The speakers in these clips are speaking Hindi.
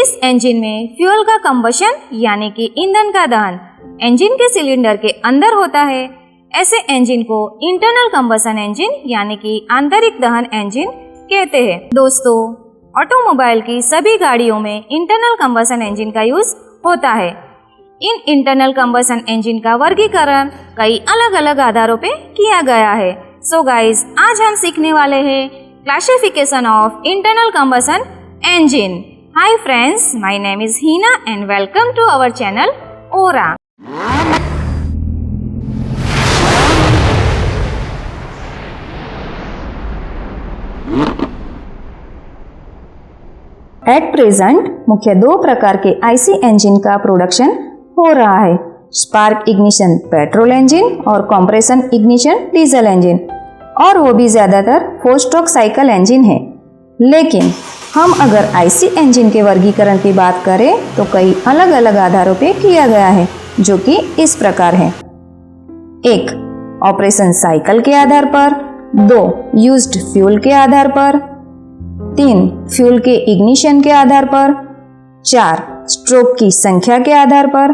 इस इंजन में फ्यूल का कंबशन यानी कि ईंधन का दहन इंजन के सिलेंडर के अंदर होता है। ऐसे इंजन को इंटरनल कंबशन इंजन यानी कि आंतरिक दहन इंजन कहते हैं। दोस्तों, ऑटोमोबाइल की सभी गाड़ियों में इंटरनल कंबशन इंजन का यूज होता है। इन इंटरनल कंबशन इंजन का वर्गीकरण कई अलग अलग आधारों पे किया गया है। सो गाइस, आज हम सीखने वाले हैं classification of internal combustion engine. Hi friends, my name is Heena and welcome to our channel Aura. At present मुख्य दो प्रकार के आईसी इंजन का प्रोडक्शन हो रहा है, स्पार्क इग्निशन पेट्रोल इंजन और कंप्रेशन इग्निशन डीजल इंजन, और वो भी ज़्यादातर 4 स्ट्रोक साइकिल इंजन है। लेकिन हम अगर आईसी इंजन के वर्गीकरण की बात करें तो कई अलग अलग आधारों पे किया गया है, जो कि इस प्रकार है। 1. ऑपरेशन साइकिल के आधार पर। 2. यूज्ड फ्यूल के आधार पर। 3. फ्यूल के इग्निशन के आधार पर। 4. स्ट्रोक की संख्या के आधार पर।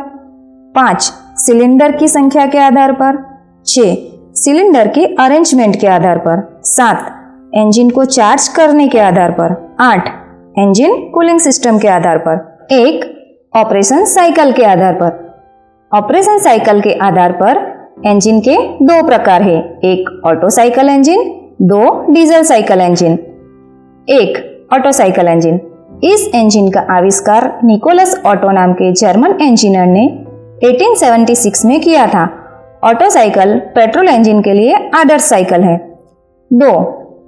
5. सिलेंडर की संख्या के आधार पर। 6. सिलेंडर के अरेंजमेंट के आधार पर। 7. इंजन को चार्ज करने के आधार पर। 8. इंजन कूलिंग सिस्टम के आधार पर। 1. ऑपरेशन साइकिल के आधार पर। ऑपरेशन साइकिल के आधार पर इंजन के दो प्रकार है, एक auto cycle engine, 2 diesel cycle engine. 1. Auto cycle engine. इस इंजन का आविष्कार निकोलस ऑटो नाम के जर्मन इंजीनियर ने 1876 में किया था। ऑटो साइकिल पेट्रोल इंजन के लिए आदर्श साइकिल है। 2.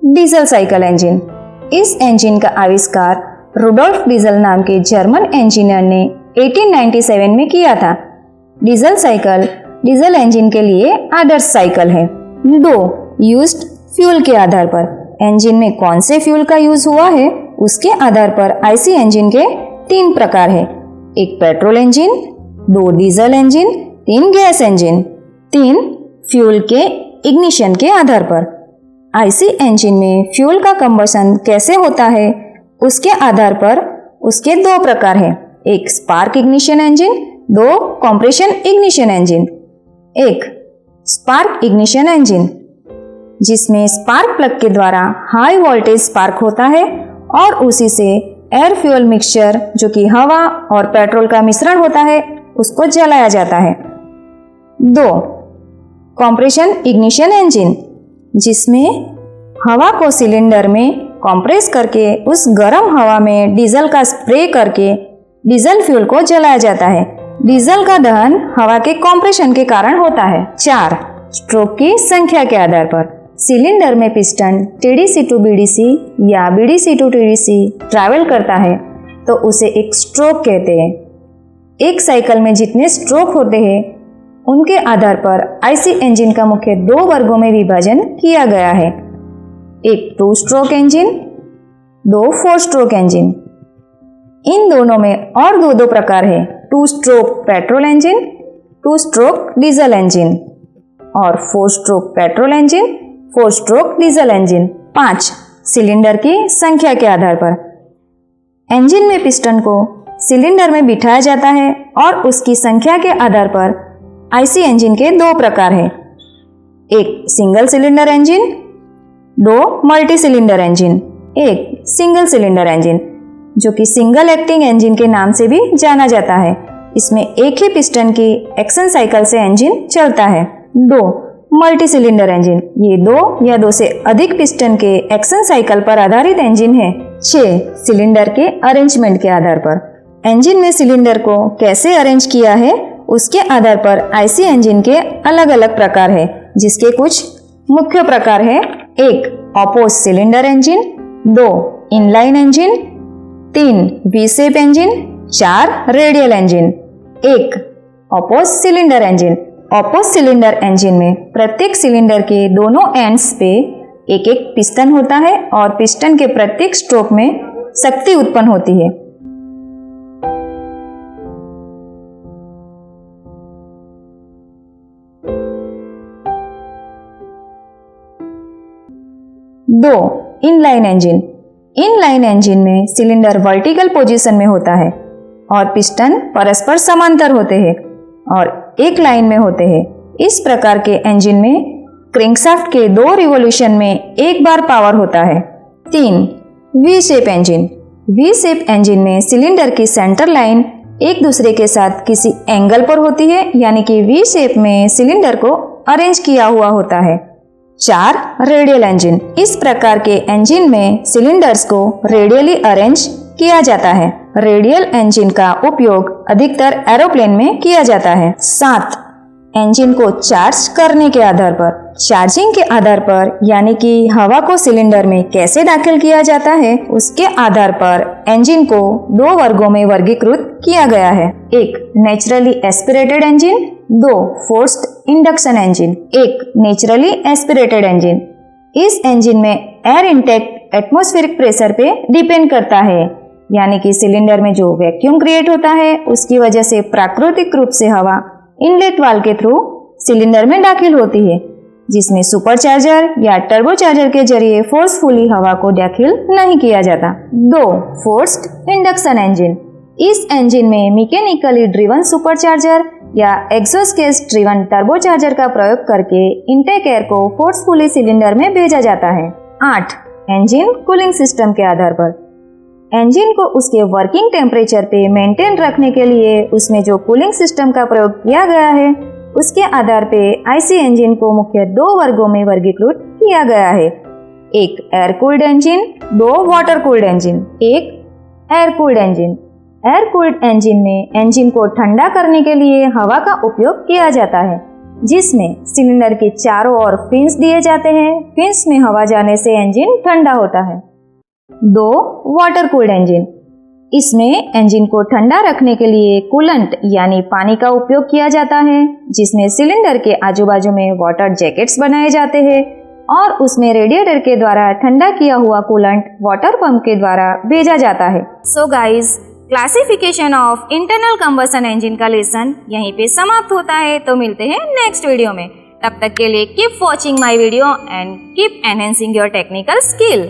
Diesel cycle engine. इस इंजन का आविष्कार रुडोल्फ डीजल नाम के जर्मन इंजीनियर ने 1897 में किया था। डीजल साइकिल डीजल इंजन के लिए आदर्श साइकिल है। 2. यूज्ड फ्यूल के आधार पर। इंजन में कौन से फ्यूल का यूज हुआ है उसके आधार पर आईसी इंजन के 3 प्रकार है, एक petrol engine, 2 diesel engine, 3 gas engine. 3. Fuel के इग्निशन के आधार पर। आईसी इंजन में फ्यूल का कंबशन कैसे होता है उसके आधार पर उसके 2 प्रकार है, एक spark ignition engine, 2 compression ignition engine. 1. Spark ignition engine, जिसमें स्पार्क प्लग के द्वारा हाई वोल्टेज स्पार्क होता है और उसी से एयर फ्यूल मिक्सचर, जो कि हवा और पेट्रोल का मिश्रण होता है, उसको जलाया जाता है। 2. कंप्रेशन इग्निशन इंजन, जिसमें हवा को सिलेंडर में कंप्रेस करके उस गर्म हवा में डीजल का स्प्रे करके डीजल फ्यूल को जलाया जाता है। डीजल का दहन हवा के कंप्रेशन के कारण होता है। 4. स्ट्रोक की संख्या के आधार पर। सिलेंडर में पिस्टन टीडीसी टू बीडीसी या बीडीसी टू टीडीसी ट्रैवल करता है तो उसे एक स्ट्रोक कहते हैं। एक साइकिल में जितने स्ट्रोक होते हैं उनके आधार पर आईसी इंजन का मुख्य 2 वर्गों में विभाजन किया गया है, एक 2 स्ट्रोक इंजन, 2 4 स्ट्रोक इंजन। इन दोनों में और 2 प्रकार है, 2 stroke petrol engine, 2 stroke diesel engine और 4 stroke petrol engine, 4 stroke diesel engine. 5. Cylinder की संख्या के आधार पर। इंजन में पिस्टन को सिलेंडर में बिठाया जाता है और उसकी संख्या के आधार पर आईसी इंजन के 2 प्रकार है, एक single cylinder engine, 2 multi cylinder engine. एक सिंगल सिलेंडर इंजन, जो कि सिंगल एक्टिंग इंजन के नाम से भी जाना जाता है। इसमें एक ही पिस्टन की एक्शन साइकिल से इंजन चलता है। 2 मल्टी सिलेंडर इंजन, ये 2 या 2 से अधिक पिस्टन के एक्शन साइकिल पर आधारित इंजन है। 6. सिलेंडर के अरेंजमेंट के आधार पर। इंजन में सिलेंडर को कैसे अरेंज किया है उसके आधार पर आईसी इंजन के अलग अलग प्रकार है, जिसके कुछ मुख्य प्रकार है, 1 oppose cylinder engine, 2 inline engine, 3 V shape engine, 4 radial engine. 1 oppose cylinder engine. Oppose cylinder engine में प्रत्येक सिलेंडर के दोनों एंड्स पे एक एक पिस्टन होता है और पिस्टन के प्रत्येक स्ट्रोक में शक्ति उत्पन्न होती है। 2 इनलाइन इंजन। इनलाइन इंजन में सिलेंडर वर्टिकल पोजीशन में होता है और पिस्टन परस्पर समांतर होते हैं और एक लाइन में होते हैं। इस प्रकार के इंजन में क्रैंकशाफ्ट के 2 रिवॉल्यूशन में एक बार पावर होता है। 3. V shape engine. V shape engine में सिलेंडर की सेंटर लाइन एक दूसरे के साथ किसी एंगल पर होती है, यानी कि वी शेप में सिलेंडर को अरेंज किया हुआ होता है। 4. Radial engine. इस प्रकार के इंजन में सिलेंडर्स को रेडियली अरेंज किया जाता है। रेडियल इंजन का उपयोग अधिकतर एरोप्लेन में किया जाता है। 7. इंजन को चार्ज करने के आधार पर। चार्जिंग के आधार पर यानी कि हवा को सिलेंडर में कैसे दाखिल किया जाता है, उसके आधार पर इंजन को 2 वर्गों में वर्गीकृत किया गया है। 1. Naturally aspirated engine. 2. Forced induction engine. 1. Naturally aspirated engine. इस इंजन में एयर इनटेक एटमॉस्फेरिक प्रेशर पे डिपेंड करता है, यानी कि सिलेंडर में जो वैक्यूम क्रिएट होता है उसकी वजह से प्राकृतिक रूप से हवा इनलेट वाल्व के थ्रू सिलेंडर में दाखिल होती है, जिसमें सुपरचार्जर या टर्बोचार्जर के जरिए फोर्सफुली हवा को दाखिल नहीं किया जाता। 2. Forced induction engine. इस इंजन में मैकेनिकली ड्रिवन सुपरचार्जर या एग्जॉस्ट गैस ड्रिवन टर्बोचार्जर का प्रयोग करके इनटेक एयर को फोर्सफुली सिलेंडर में भेजा जाता है। 8. इंजन कूलिंग सिस्टम के आधार पर। इंजन को उसके वर्किंग टेम्परेचर पे मेंटेन रखने के लिए उसमें जो कूलिंग सिस्टम का प्रयोग किया गया है उसके आधार पे आईसी इंजन को मुख्य 2 वर्गों में वर्गीकृत किया गया है। 1. Air cooled engine. 2. Water cooled engine. 1. Air cooled engine. Air cooled engine में इंजन को ठंडा करने के लिए हवा का उपयोग किया जाता है, जिसमें सिलेंडर के चारों ओर फिन्स दिए जाते हैं। फिन्स में हवा जाने से इंजन ठंडा होता है। 2. Water cooled engine. इसमें इंजन को ठंडा रखने के लिए कूलेंट यानी पानी का उपयोग किया जाता है, जिसमें सिलेंडर के आजू बाजू में वाटर जैकेट्स बनाए जाते हैं और उसमें रेडिएटर के द्वारा ठंडा किया हुआ कूलेंट वाटर पंप के द्वारा भेजा जाता है। So guys, classification of internal combustion engine का लेसन यहीं पे समाप्त होता है। तो मिलते हैं नेक्स्ट वीडियो में। तब तक के लिए keep watching my video and keep enhancing your technical skill.